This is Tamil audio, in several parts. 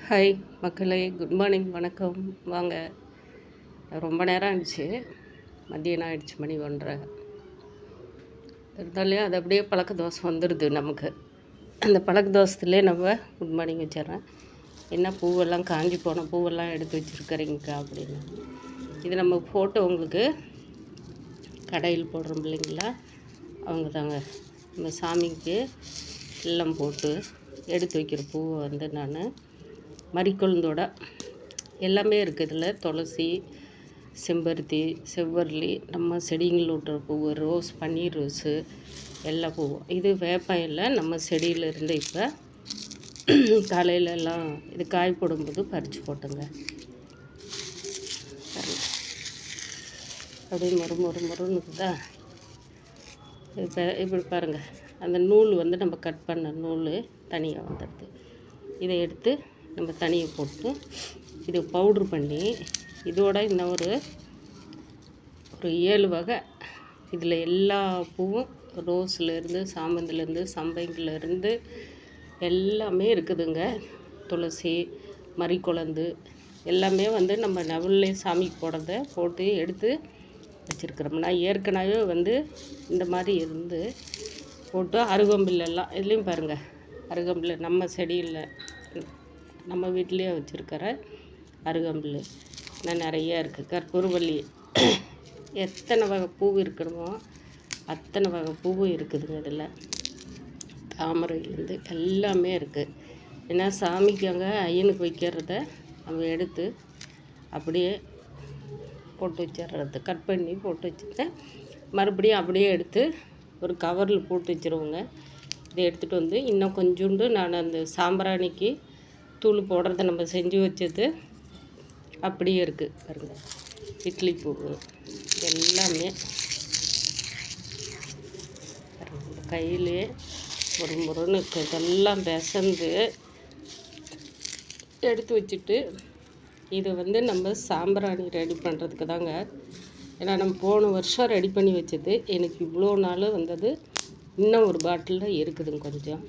ஹாய் மக்களே, குட் மார்னிங், வணக்கம். வாங்க. ரொம்ப நேரம் ஆயிடுச்சு, மதியானம் ஆயிடுச்சு, மணி 1:30. இருந்தாலும் அது அப்படியே பழக்க தோசை வந்துடுது நமக்கு. அந்த பழக்க தோசத்துலேயே நம்ம குட் மார்னிங் வச்சிட்றேன். என்ன பூவெல்லாம் காஞ்சி போன பூவெல்லாம் எடுத்து வச்சுருக்கிறீங்கக்கா அப்படின்னு. இது நம்ம ஃபோட்டோ உங்களுக்கு கடையில் போடுறோம் இல்லைங்களா, அவங்க தாங்க நம்ம சாமிக்கு எல்லாம் போட்டு எடுத்து வைக்கிற பூவை வந்து நான் மறிக்கொழுந்தோட எல்லாமே இருக்குது இதில். துளசி, செம்பருத்தி, செவ்வரளி, நம்ம செடிகளில் விட்டுற பூவு, ரோஸ், பன்னீர் ரோஸு, எல்லா பூவும். இது வேப்பம் இல்லை, நம்ம செடியிலேருந்து இப்போ காலையில் எல்லாம் இது காய் போடும்போது பறித்து போட்டுங்க. அப்படியே முறுன்னு இருக்குதா. இப்போ இப்படி பாருங்கள், அந்த நூல் வந்து நம்ம கட் பண்ண நூல் தனியாக வந்துடுது. இதை எடுத்து நம்ம தனியாக போட்டு இது பவுட்ரு பண்ணி இதோட இன்னும் ஒரு 7 வகை இதில் எல்லா பூவும், ரோஸ்லேருந்து, சாமந்திலேருந்து, சம்பங்கிலேருந்து எல்லாமே இருக்குதுங்க. துளசி, மறிக்கொழுந்து எல்லாமே வந்து நம்ம நவல்லே சாமிக்கு போடுறத போட்டு எடுத்து வச்சுருக்கிறோம். நான் ஏற்கனவே வந்து இந்த மாதிரி இருந்து போட்டு அருகம்பில்லெல்லாம் இதுலேயும் பாருங்கள், அருகம்பில்லை நம்ம செடியில் நம்ம வீட்டிலையே வச்சுருக்கிற அருகம்பில் நான் நிறையா இருக்குது. கற்பூரவள்ளி எத்தனை வகை பூ இருக்கணுமோ அத்தனை வகை பூவும் இருக்குதுங்க இதில். தாமரையிலேருந்து எல்லாமே இருக்குது. ஏன்னா சாமிக்கு அங்கே ஐயனுக்கு வைக்கிறத நம்ம எடுத்து அப்படியே போட்டு வச்சிடுறது, கட் பண்ணி போட்டு வச்சுட்டு மறுபடியும் அப்படியே எடுத்து ஒரு கவரில் போட்டு வச்சுருவோங்க. இதை எடுத்துகிட்டு வந்து இன்னும் கொஞ்சோண்டு நான் அந்த சாம்பிராணிக்கு தூள் போடுறத நம்ம செஞ்சு வச்சது அப்படியே இருக்குது பாருங்கள். இட்லி பூ எல்லாமே கையிலே முறுன்னு இதெல்லாம் பிசைந்து எடுத்து வச்சுட்டு இதை வந்து நம்ம சாம்பிராணி ரெடி பண்ணுறதுக்கு தாங்க. ஏன்னா நம்ம போன வருஷம் ரெடி பண்ணி வச்சது எனக்கு இவ்வளோ நாள் வந்தது. இன்னும் ஒரு பாட்டிலில் இருக்குதுங்க கொஞ்சம்.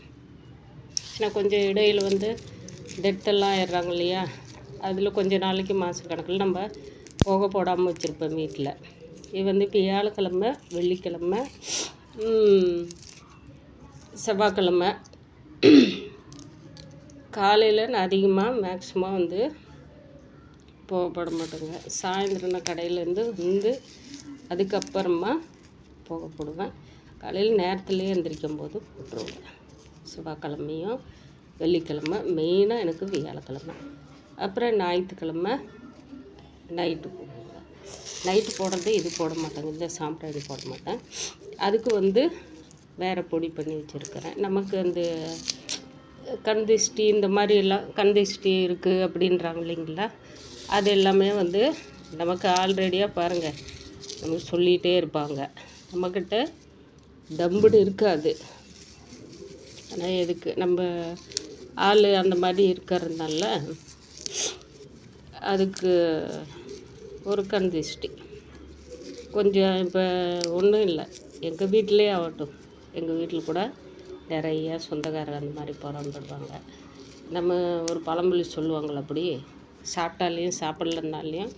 ஏன்னா கொஞ்சம் இடையில் வந்து டெத்தெல்லாம் ஆயிடுறாங்க இல்லையா, அதில் கொஞ்சம் நாளைக்கு மாத கணக்கில் நம்ம புகை போடாமல் வச்சுருப்பேன் வீட்டில். இது வந்து இப்போ வியாழக்கிழமை, வெள்ளிக்கிழமை, செவ்வாய்க்கிழமை காலையில் நான் அதிகமாக மேக்ஸிமம் வந்து புகை போட மாட்டேங்க. சாயந்தரம் நான் கடையிலேருந்து வந்து அதுக்கப்புறமா புகை போடுவேன். காலையில் நேரத்துலேயே எந்திரிக்கும் போது போட்டுருவேன். செவ்வாய்க்கிழமையும் வெள்ளிக்கிழமை, மெயினாக எனக்கு வியாழக்கிழமை, அப்புறம் ஞாயிற்றுக்கிழமை நைட்டு போடுவேன். நைட்டு போடுறது இது போட மாட்டேங்க, இந்த சாம்பிராணி போட மாட்டேன். அதுக்கு வந்து வேறு பொடி பண்ணி வச்சுருக்கிறேன். நமக்கு அந்த கந்திஷ்டி இந்த மாதிரி எல்லாம் கந்திஷ்டி இருக்குது அப்படின்றாங்க இல்லைங்களா, அது எல்லாமே வந்து நமக்கு ஆல்ரெடியாக பாருங்கள் நமக்கு சொல்லிகிட்டே இருப்பாங்க. நம்மக்கிட்ட தம்புடு இருக்காது. ஆனால் எதுக்கு நம்ம ஆள் அந்த மாதிரி இருக்கிறதுனால அதுக்கு ஒரு கந்திஷ்டி கொஞ்சம். இப்போ ஒன்றும் இல்லை, எங்கள் வீட்டிலே ஆகட்டும், எங்கள் வீட்டில் கூட நிறையா சொந்தக்காரர் அந்த மாதிரி பிறந்துடுவாங்க. நம்ம ஒரு பழமொழி சொல்லுவாங்கள, அப்படி சாப்பிட்டாலையும் சாப்பிட்லனாலையும்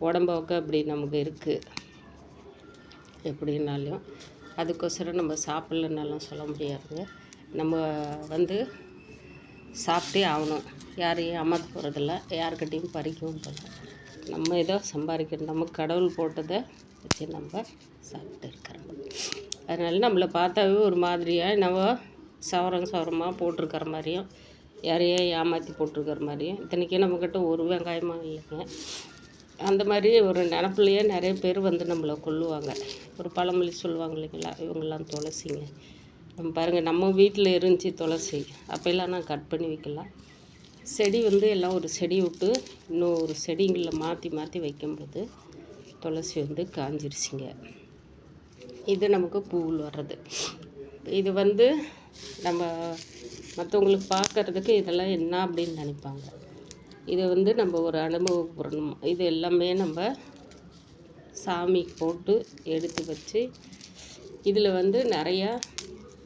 உடம்புக்கு அப்படி நமக்கு இருக்குது எப்படின்னாலையும். அதுக்கோசரம் நம்ம சாப்பிட்லனாலும் சொல்ல முடியாதுங்க. நம்ம வந்து சாப்பிட்டே ஆகணும். யாரையும் ஏமாற்ற போகிறதில்ல, யாருக்கிட்டையும் பறிக்கவும் போகல. நம்ம ஏதோ சம்பாதிக்கணும், நமக்கு கடவுள் போட்டதை வச்சு நம்ம சாப்பிட்டு இருக்கிறோம். அதனால நம்மளை பார்த்தாவே ஒரு மாதிரியாக நம்ம சவரமாக போட்டிருக்கிற மாதிரியும், யாரையும் ஏமாற்றி போட்டிருக்கிற மாதிரியும், இத்தனைக்கும் நம்மக்கிட்ட ஒரு வெங்காயமாக இல்லைங்க. அந்த மாதிரி ஒரு நினப்புலையே நிறைய பேர் வந்து நம்மளை கொல்லுவாங்க. ஒரு பழமொழி சொல்லுவாங்க இல்லைங்களா, இவங்கெல்லாம் துளசிங்க. நம்ம பாருங்கள், நம்ம வீட்டில் இருந்துச்சு துளசி, அப்போல்லாம் நான் கட் பண்ணி வைக்கலாம். செடி வந்து எல்லாம் ஒரு செடி விட்டு இன்னும் ஒரு செடிங்களில் மாற்றி வைக்கும்போது துளசி வந்து காஞ்சிருச்சிங்க. இது நமக்கு பூவில் வர்றது. இது வந்து நம்ம மற்றவங்களுக்கு பார்க்குறதுக்கு இதெல்லாம் என்ன அப்படின்னு நினைப்பாங்க. இதை வந்து நம்ம ஒரு அனுபவப்படணும். இது எல்லாமே நம்ம சாமிக்கு போட்டு எடுத்து வச்சு இதில் வந்து நிறையா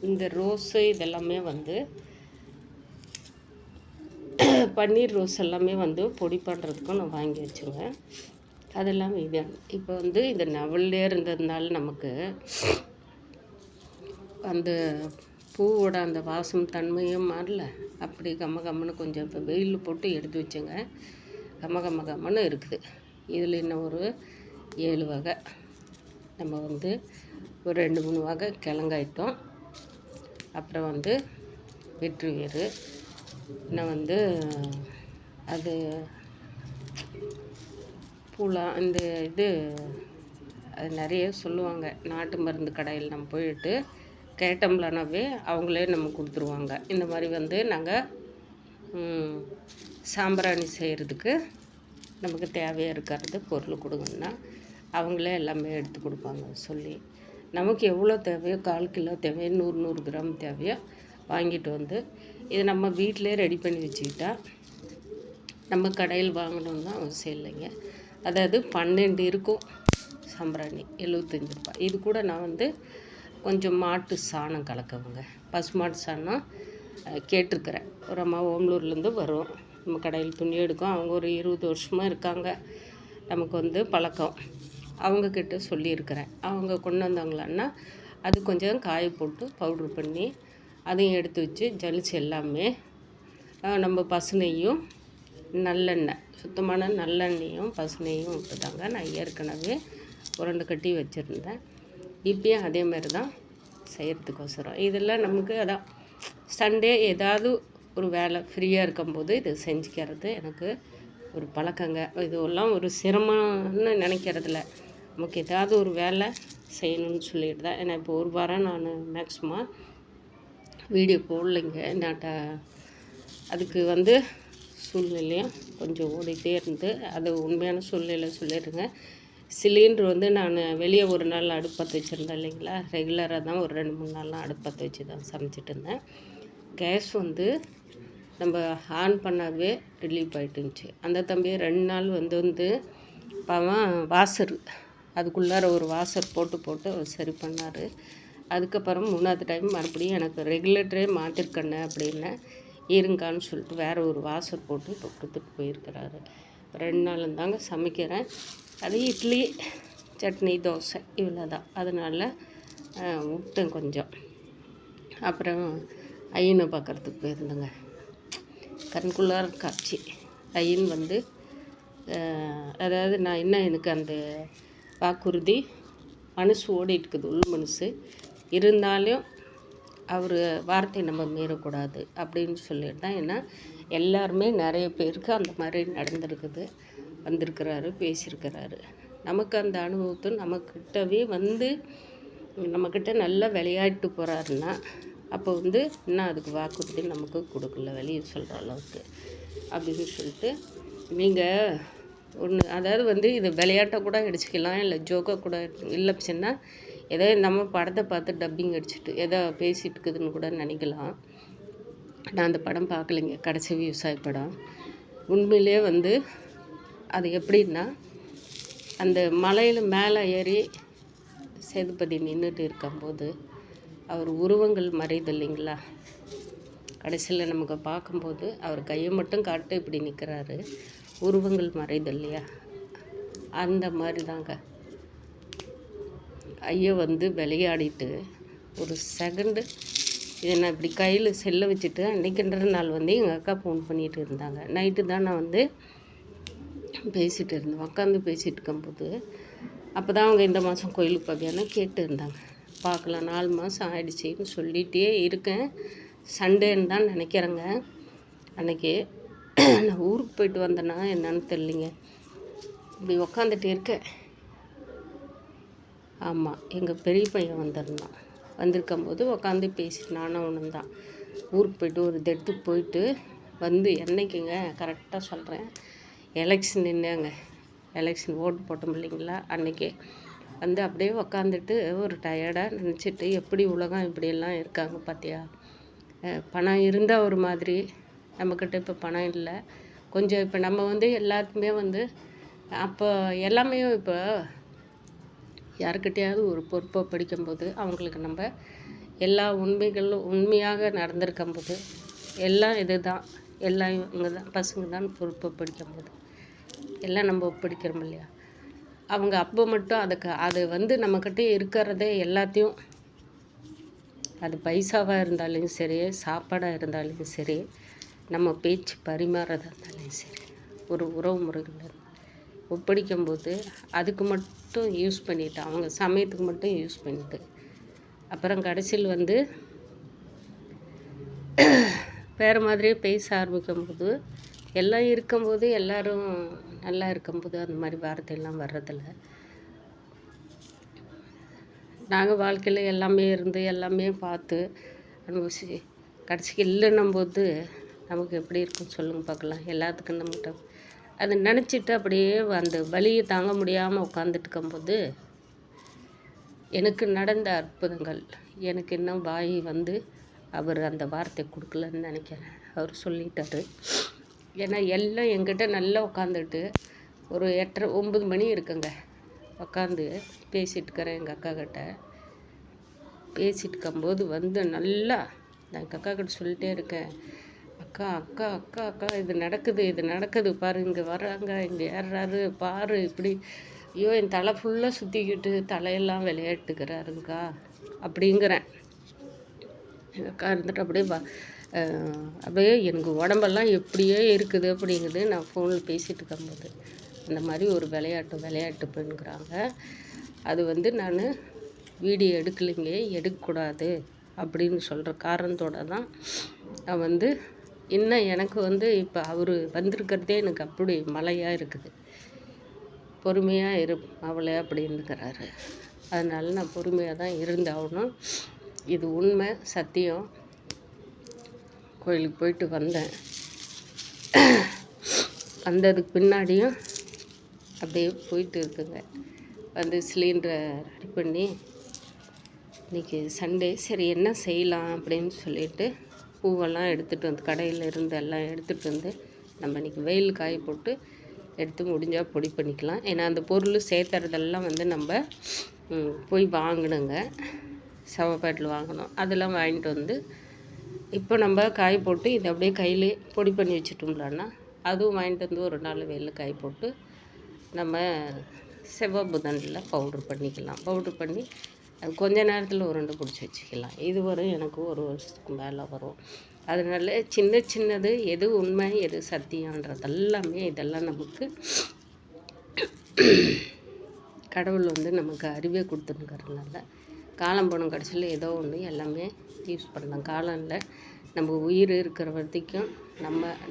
இந்த ரோஸு இதெல்லாமே வந்து பன்னீர் ரோஸ் எல்லாமே வந்து பொடி பண்ணுறதுக்கும் நான் வாங்கி வச்சுங்க. அதெல்லாம் இது இப்போ வந்து இந்த நவல்லே இருந்ததுனால நமக்கு அந்த பூவோட அந்த வாசம் தன்மையும் மாறல. அப்படி கம்மன்னு கொஞ்சம் இப்போ வெயில் போட்டு எடுத்து வச்சுங்க. கம்மன்னு இருக்குது. இதில் இன்னும் ஒரு 7 வகை நம்ம வந்து ஒரு 2-3 வகை கிழங்காயிட்டோம். அப்புறம் வந்து வெற்றி வேறு, இன்னும் வந்து அது பூலாம் இந்த இது அது நிறைய சொல்லுவாங்க. நாட்டு மருந்து கடையில் நம்ம போயிட்டு கேட்டோம்லனாவே அவங்களே நம்ம கொடுத்துருவாங்க. இந்த மாதிரி வந்து நாங்கள் சாம்பிராணி செய்கிறதுக்கு நமக்கு தேவையாக இருக்கிறது பொருள் கொடுங்கன்னா அவங்களே எல்லாமே எடுத்து கொடுப்பாங்க சொல்லி. நமக்கு எவ்வளோ தேவையோ 1/4 கிலோ தேவையோ 100 கிராம் தேவையோ வாங்கிட்டு வந்து இதை நம்ம வீட்டிலே ரெடி பண்ணி வச்சுக்கிட்டா நம்ம கடையில் வாங்கணுன்னு தான் அவசியம் இல்லைங்க. அதாவது 12 இருக்கும் சாம்பிராணி, 75 ரூபாய். இது கூட நான் வந்து கொஞ்சம் மாட்டு சாணம் கலக்கவுங்க. பசுமாட்டு சாணம் கேட்டிருக்கிறேன். ஒரு அம்மா ஓமலூர்லேருந்து வரும், நம்ம கடையில் துணி எடுக்கும். அவங்க ஒரு 20 வருஷமாக இருக்காங்க, நமக்கு வந்து பழக்கம். அவங்கக்கிட்ட சொல்லியிருக்கிறேன். அவங்க கொண்டு வந்தாங்களான்னா அது கொஞ்சம் காய போட்டு பவுட்ரு பண்ணி அதையும் எடுத்து வச்சு ஜலிச்சு எல்லாமே நம்ம பசுநெய்யும் நல்லெண்ணெய், சுத்தமான நல்லெண்ணெயும் பசுநெய்யும் விட்டுதாங்க நான் ஏற்கனவே உருண்டை கட்டி வச்சுருந்தேன். இப்பயும் அதே மாதிரி தான் செய்கிறதுக்கோசரம். இதெல்லாம் நமக்கு அதான் சண்டே ஏதாவது ஒரு வேலை ஃப்ரீயாக இருக்கும்போது இது செஞ்சுக்கிறது எனக்கு ஒரு பழக்கங்க. இதெல்லாம் ஒரு சிரமம்னு நினைக்கிறதில்ல. நமக்கு ஏதாவது ஒரு வேலை செய்யணும்னு சொல்லிட்டு தான். ஏன்னா இப்போ ஒரு வாரம் நான் மேக்ஸிமம் வீடியோ போடலைங்க. என்னாட்ட அதுக்கு வந்து சூழ்நிலையும் கொஞ்சம் ஓடிட்டே இருந்து அது உண்மையான சூழ்நிலை சொல்லிடுங்க. சிலிண்டர் வந்து நான் வெளியே ஒரு நாள் அடுப்பற்ற வச்சுருந்தேன் இல்லைங்களா. ரெகுலராக தான் ஒரு 2-3 நாள்லாம் அடுப்பற்ற வச்சு தான் சமைச்சிட்டு இருந்தேன். கேஸ் வந்து நம்ம ஆன் பண்ணாவே ரிலீவ் ஆகிட்டு இருந்துச்சு. அந்த தம்பியை 2 நாள் வந்து பாவம் வாசர் அதுக்குள்ளார ஒரு வாசர் போட்டு சரி பண்ணார். அதுக்கப்புறம் 3வது டைம் மறுபடியும் எனக்கு ரெகுலேட்டரே மாற்றிருக்கண்ணே அப்படின்னு இருங்கான்னு சொல்லிட்டு வேறு ஒரு வாசர் போட்டு இப்போ கொடுத்துட்டு போயிருக்கிறாரு. 2 நாள் தாங்க சமைக்கிறேன். அது இட்லி, சட்னி, தோசை இவ்வளோ தான். அதனால் விட்டேன் கொஞ்சம். அப்புறம் ஐயனை பார்க்குறதுக்கு போயிருந்தேங்க. கண்குள்ளார காட்சி. ஐயன் வந்து அதாவது நான் என்ன எனக்கு அந்த வாக்குறுதி மனசு ஓடிட்டுருக்குது, உள் மனசு இருந்தாலும் அவர் வார்த்தை நம்ம மீறக்கூடாது அப்படின்னு சொல்லிட்டு தான். ஏன்னா எல்லாருமே நிறைய பேருக்கு அந்த மாதிரி நடந்திருக்குது, வந்திருக்கிறாரு, பேசியிருக்கிறாரு. நமக்கு அந்த அனுபவத்தை நம்மக்கிட்டவே வந்து நம்மக்கிட்ட நல்லா விளையாட்டு போகிறாருன்னா அப்போ வந்து இன்னும் அதுக்கு வாக்குறுதி நமக்கு கொடுக்கல வெளியே சொல்கிற அளவுக்கு அப்படின்னு சொல்லிட்டு. நீங்கள் ஒன்று அதாவது வந்து இது விளையாட்டை கூட அடிச்சுக்கலாம், இல்லை ஜோக்காக கூட இல்லைச்சுன்னா ஏதோ நம்ம படத்தை பார்த்து டப்பிங் அடிச்சுட்டு ஏதோ பேசிகிட்டு இருக்குதுன்னு கூட நினைக்கலாம். நான் அந்த படம் பார்க்கலைங்க, கடைசி விவசாய படம். உண்மையிலே வந்து அது எப்படின்னா அந்த மலையில் மேலே ஏறி சேதுபதி நின்றுட்டு இருக்கும்போது அவர் உருவங்கள் மறையுது இல்லைங்களா. கடைசியில் நமக்கு பார்க்கும்போது அவர் கையை மட்டும் காட்டு இப்படி நிற்கிறாரு, உருவங்கள் மறையுது இல்லையா. அந்த மாதிரி தாங்க ஐயா வந்து விளையாடிட்டு ஒரு செகண்டு இதை நான் இப்படி கையில் செல்லை வச்சுட்டு அன்றைக்கின்ற நாள் வந்து எங்கள் அக்கா ஃபோன் பண்ணிகிட்டு இருந்தாங்க. நைட்டு தான் நான் வந்து பேசிகிட்டு இருந்தேன், உட்காந்து பேசிகிட்டு இருக்கும்போது அப்போ தான் அவங்க இந்த மாதம் கோயிலுக்கு பார்க்கணும் கேட்டு இருந்தாங்க. பார்க்கலாம் 4 மாதம் ஆயிடுச்சின்னு சொல்லிகிட்டே இருக்கேன். சண்டேன்னு தான் நினைக்கிறேங்க. அன்றைக்கி நான் ஊருக்கு போயிட்டு வந்தேன்னா என்னன்னு தெரியலிங்க, இப்படி உக்காந்துட்டே இருக்கேன். ஆமாம், எங்கள் பெரிய பையன் வந்திருக்கும்போது உக்காந்து பேசிட்டு நானும் ஒன்று தான் ஊருக்கு போயிட்டு ஒரு இடத்துக்கு போயிட்டு வந்து என்னைக்குங்க கரெக்டாக சொல்கிறேன், எலெக்ஷன் நின்னாங்க, எலெக்ஷன் ஓட்டு போட்டோம் இல்லைங்களா. அன்றைக்கி வந்து அப்படியே உக்காந்துட்டு ஒரு டயர்டாக நினச்சிட்டு எப்படி உலகம் இப்படியெல்லாம் இருக்காங்க பார்த்தியா. பணம் இருந்தால் ஒரு மாதிரி, நம்மக்கிட்ட இப்போ பணம் இல்லை கொஞ்சம். இப்போ நம்ம வந்து எல்லாத்துக்குமே வந்து அப்போ எல்லாமே இப்போ யாருக்கிட்டையாவது ஒரு பொறுப்பை படிக்கும்போது அவங்களுக்கு நம்ம எல்லா உண்மைகளும் உண்மையாக நடந்திருக்கும்போது எல்லாம் இது தான் எல்லாம் இவங்க தான் பசங்க தான் பொறுப்பை படிக்கும்போது எல்லாம் நம்ம ஒப்படைக்கிறோம் இல்லையா. அவங்க அப்போ மட்டும் அது வந்து நம்மக்கிட்ட இருக்கிறதே எல்லாத்தையும், அது பைசாவாக இருந்தாலும் சரி, சாப்பாடாக இருந்தாலும் சரி, நம்ம பேச்சு பரிமாறதாக இருந்தாலும் சரி, ஒரு உறவு முறைகள் ஒப்படைக்கும்போது அதுக்கு மட்டும் யூஸ் பண்ணிவிட்டு, அவங்க சமயத்துக்கு மட்டும் யூஸ் பண்ணிவிட்டு, அப்புறம் கடைசியில் வந்து வேறு மாதிரியே பேச ஆரம்பிக்கும்போது, எல்லாம் இருக்கும்போது எல்லோரும் நல்லா இருக்கும்போது அந்த மாதிரி வார்த்தையெல்லாம் வர்றதில்ல. நாங்கள் வாழ்க்கையில் எல்லாமே இருந்து எல்லாமே பார்த்து அனுபவிச்சு கடைசிக்கு இல்லைன்னும்போது நமக்கு எப்படி இருக்குன்னு சொல்லுங்கள் பார்க்கலாம். எல்லாத்துக்கும் நம்மகிட்ட அதை நினச்சிட்டு அப்படியே அந்த வலியை தாங்க முடியாமல் உட்காந்துட்டு இருக்கும்போது எனக்கு நடந்த அற்புதங்கள், எனக்கு இன்னும் வாய் வந்து அவர் அந்த வார்த்தை கொடுக்கலன்னு நினைக்கிறேன். அவர் சொல்லிட்டாரு. ஏன்னா எல்லாம் என்கிட்ட நல்லா உட்காந்துட்டு ஒரு 8:30 9 மணி இருக்குங்க, உட்காந்து பேசிகிட்டு இருக்கிறேன் எங்கள் அக்கா கிட்ட. பேசிகிட்டு இருக்கும்போது வந்து நல்லா நான் எங்கள் அக்கா கிட்ட சொல்லிட்டே இருக்கேன், அக்கா அக்கா அக்கா அக்கா இது நடக்குது பாரு, இங்கே வர்றாங்க, இங்கே ஏறுறாரு பாரு, இப்படி ஐயோ என் தலை ஃபுல்லாக சுற்றிக்கிட்டு தலையெல்லாம் விளையாட்டுக்கிறாருங்கக்கா அப்படிங்கிறேன். எங்கள் அக்கா இருந்துட்டு அப்படியே எனக்கு உடம்பெல்லாம் எப்படியே இருக்குது அப்படிங்குது. நான் ஃபோனில் பேசிகிட்டு இருக்கும்போது அந்த மாதிரி ஒரு விளையாட்டு பண்ணுறாங்க. அது வந்து நான் வீடியோ எடுக்கலைங்க, எடுக்கக்கூடாது அப்படின்னு சொல்கிற காரணத்தோடு தான் நான் வந்து இன்னும் எனக்கு வந்து இப்போ அவர் வந்திருக்கிறதே எனக்கு அப்படி மலையாக இருக்குது. பொறுமையாக இரு அவளை அப்படின்னுக்கிறாரு. அதனால நான் பொறுமையாக தான் இருந்தாகணும். இது உண்மை, சத்தியம். கோயிலுக்கு போயிட்டு வந்தேன். வந்ததுக்கு பின்னாடியும் அப்படியே போயிட்டு இருக்குங்க. வந்து சிலிண்டரை ரெடி பண்ணி இன்றைக்கி சண்டே, சரி என்ன செய்யலாம் அப்படின்னு சொல்லிட்டு பூவெல்லாம் எடுத்துகிட்டு வந்து கடையில் இருந்து எல்லாம் எடுத்துகிட்டு வந்து நம்ம இன்றைக்கி வெயில் காய போட்டு எடுத்து முடிஞ்சால் பொடி பண்ணிக்கலாம். ஏன்னா அந்த பொருள் சேர்த்துறதெல்லாம் வந்து நம்ம போய் வாங்கணுங்க, செவப்பேட்டில் வாங்கணும். அதெல்லாம் வாங்கிட்டு வந்து இப்போ நம்ம காய போட்டு இதை அப்படியே கையிலே பொடி பண்ணி வச்சுட்டோம்லான்னா அதுவும் வாங்கிட்டு வந்து ஒரு நாள் வெயில் காய போட்டு நம்ம செவ்வாய் புதனில் பவுட்ரு பண்ணிக்கலாம். பவுட்ரு பண்ணி அது கொஞ்ச நேரத்தில் உருண்டை பிடிச்சி வச்சுக்கலாம். இது வரும் எனக்கு ஒரு வருஷத்துக்கு மேலே வரும். அதனால சின்னது எது உண்மை எது சத்தியன்றதெல்லாமே இதெல்லாம் நமக்கு கடவுள் வந்து நமக்கு அறிவே கொடுத்துருக்கறதுனால காலம் போன கடைசியில் ஏதோ ஒன்று எல்லாமே யூஸ் பண்ணலாம். காலம்ல நம்ம உயிர் இருக்கிற வரைக்கும்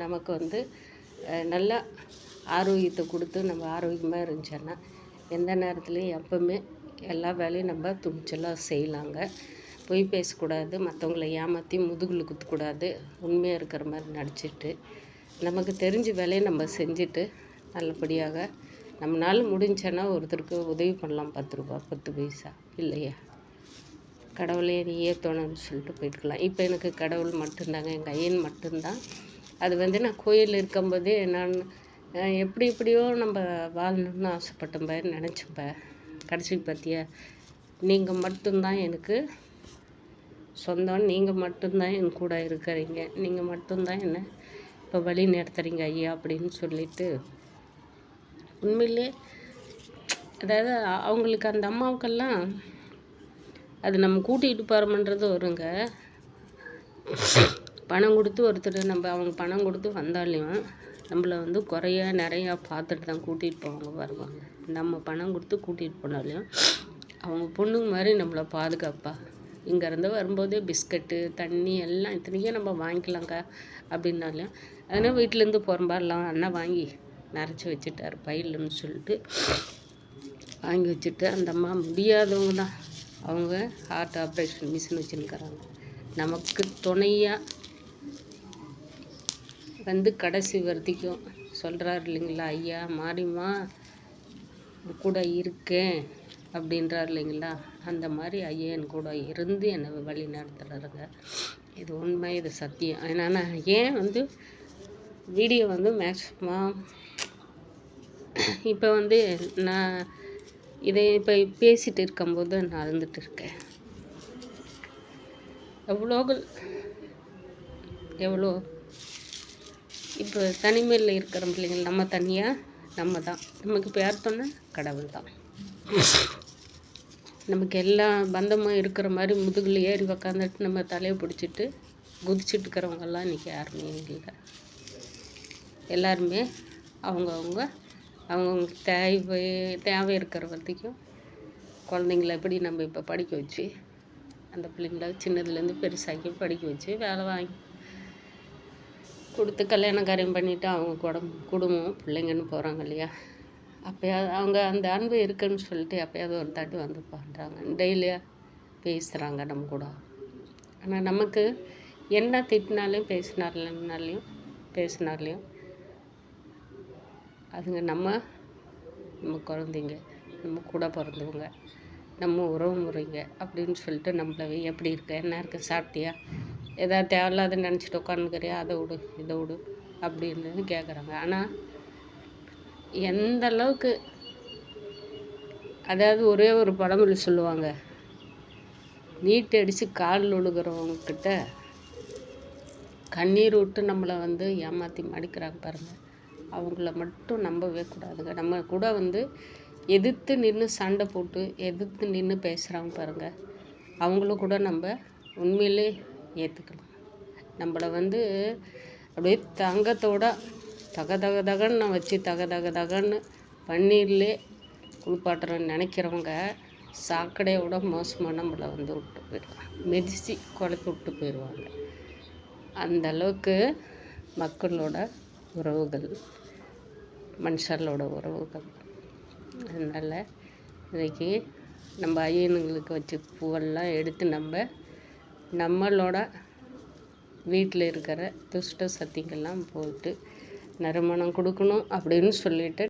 நமக்கு வந்து நல்லா ஆரோக்கியத்தை கொடுத்து நம்ம ஆரோக்கியமாக இருந்துச்சோன்னா எந்த நேரத்துலையும் எப்போவுமே எல்லா வேலையும் நம்ம துணிச்சலாக செய்யலாங்க. பொய் பேசக்கூடாது, மற்றவங்கள ஏமாற்றி முதுகில் குத்தக்கூடாது, உண்மையாக இருக்கிற மாதிரி நடிச்சிட்டு நமக்கு தெரிஞ்ச வேலையை நம்ம செஞ்சுட்டு நல்லபடியாக நம்மளால் முடிஞ்சோன்னா ஒருத்தருக்கு உதவி பண்ணலாம். 10 ரூபா 10 பைசா இல்லையா, கடவுளே நீயே தோணுன்னு சொல்லிட்டு போயிட்டுக்கலாம். இப்போ எனக்கு கடவுள் மட்டும்தாங்க, எங்கள் ஐயன் மட்டும்தான். அது வந்து நான் கோயில் இருக்கும்போதே நான் எப்படியோ நம்ம வாழணும்னு ஆசைப்பட்டேன், நினச்சிப்பேன். கடைசிக்கு பார்த்தியா, நீங்கள் மட்டும்தான் எனக்கு சொந்தம், நீங்கள் மட்டும்தான் என் கூட இருக்கிறீங்க, நீங்கள் மட்டும்தான் என்னை இப்போ வழி நடத்துகிறீங்க ஐயா அப்படின்னு சொல்லிட்டு உண்மையிலே அதாவது அவங்களுக்கு அந்த அம்மாவுக்கெல்லாம் அது நம்ம கூட்டிகிட்டு போகிறோம்ன்றது வருங்க. பணம் கொடுத்து ஒருத்தர் அவங்க பணம் கொடுத்து வந்தாலையும் நம்மளை வந்து நிறையா பார்த்துட்டு தான் கூட்டிகிட்டு வருவாங்க. நம்ம பணம் கொடுத்து கூட்டிகிட்டு போனாலையும் அவங்க பொண்ணுங்க மாதிரி நம்மளை பாதுகாப்பாக இங்கேருந்து வரும்போதே பிஸ்கட்டு தண்ணி எல்லாம் இத்தனைக்கும் நம்ம வாங்கிக்கலாங்க அப்படின்னாலையும் அதனால் வீட்டிலேருந்து போகிறம்பாலாம் அண்ணா வாங்கி நிறச்சி வச்சுட்டார் பையில்னு சொல்லிட்டு வாங்கி வச்சுட்டு அந்த அம்மா முடியாதவங்க தான், அவங்க ஹார்ட் ஆப்ரேஷன் மிஷின் வச்சுருக்கிறாங்க. நமக்கு துணையாக வந்து கடைசி வரைக்கும் சொல்கிறார் இல்லைங்களா, ஐயா மாரியம்மா கூட இருக்கேன் அப்படின்றார் இல்லைங்களா, அந்த மாதிரி ஐயா என் கூட இருந்து என்னை வழி நடத்துகிறாருங்க. இது உண்மை, இது சத்தியம். ஏன்னா நான் ஏன் வந்து வீடியோ வந்து மேக்ஸிமம் இப்போ வந்து நான் இதை இப்போ பேசிகிட்டு இருக்கும்போது நான் அழுந்துட்டு இருக்கேன். எவ்வளோ இப்போ தனிமையில் இருக்கிற பிள்ளைங்கள் நம்ம தனியாக நம்ம தான். நமக்கு பேர் சொன்ன கடவுள் தான். நமக்கு எல்லா பந்தமும் இருக்கிற மாதிரி முதுகில் ஏறி உக்காந்துட்டு நம்ம தலையை பிடிச்சிட்டு குதிச்சுட்டு இருக்கிறவங்கெல்லாம் இன்றைக்கி யாருமே இல்லை. எல்லாருமே அவங்கவுங்க தேவை இருக்கிற வரைக்கும் குழந்தைங்கள எப்படி நம்ம இப்போ படிக்க வச்சு அந்த பிள்ளைங்கள சின்னதுலேருந்து பெருசாக்கி படிக்க வச்சு வேலை வாங்கி கொடுத்து கல்யாணம் காரியம் பண்ணிவிட்டு அவங்க குடும்பம் பிள்ளைங்கன்னு போகிறாங்க இல்லையா? அப்போயாவது அவங்க அந்த அன்பு இருக்குன்னு சொல்லிட்டு எப்போயாவது ஒரு தாட்டி வந்து பண்ணுறாங்க, டெய்லியாக பேசுகிறாங்க நம்ம கூட. ஆனால் நமக்கு என்ன திட்டினாலையும் பேசினாலையும் அதுங்க நம்ம குழந்தைங்க, நம்ம கூட பிறந்தவங்க, நம்ம உறவு முறைங்க அப்படின்னு சொல்லிட்டு நம்மள எப்படி இருக்க, என்ன இருக்க, சாப்பிட்டியா, ஏதாவது தேவையில்லாத நினச்சிட்டு உட்காந்துக்கிறியா, அதை விடு இதை விடு அப்படின்னு கேட்குறாங்க. ஆனால் எந்த அளவுக்கு, அதாவது ஒரே ஒரு பழமொழி சொல்லுவாங்க, நீட்டு அடித்து காலில் விழுகிறவங்கக்கிட்ட கண்ணீர் விட்டு நம்மளை ஏமாற்றி மடிக்கிறாங்க பாருங்கள். அவங்கள மட்டும் நம்பவே கூடாதுங்க. நம்ம கூட எதிர்த்து நின்று சண்டை போட்டு எதிர்த்து நின்று பேசுகிறாங்க பாருங்கள், அவங்கள கூட நம்ம உண்மையிலே ஏற்றுக்கலாம். நம்மளை அப்படியே தங்கத்தோட தகன்னு வச்சு தகன்னு பன்னீர்லே குளிப்பாட்டுறோன்னு நினைக்கிறவங்க சாக்கடையோட மோசமாக நம்மளை விட்டு போயிடுவாங்க, மிதித்து குழப்பி விட்டு போயிடுவாங்க. அந்த அளவுக்கு மக்களோட உறவுகள், மனுஷர்களோட உறவுகள். அதனால் இன்றைக்கி நம்ம ஐயனுங்களுக்கு வச்சு பூவெல்லாம் எடுத்து நம்மளோட வீட்டில் இருக்கிற துஷ்ட சக்திகள்லாம் போட்டு நறுமணம் கொடுக்கணும் அப்படின்னு சொல்லிட்டு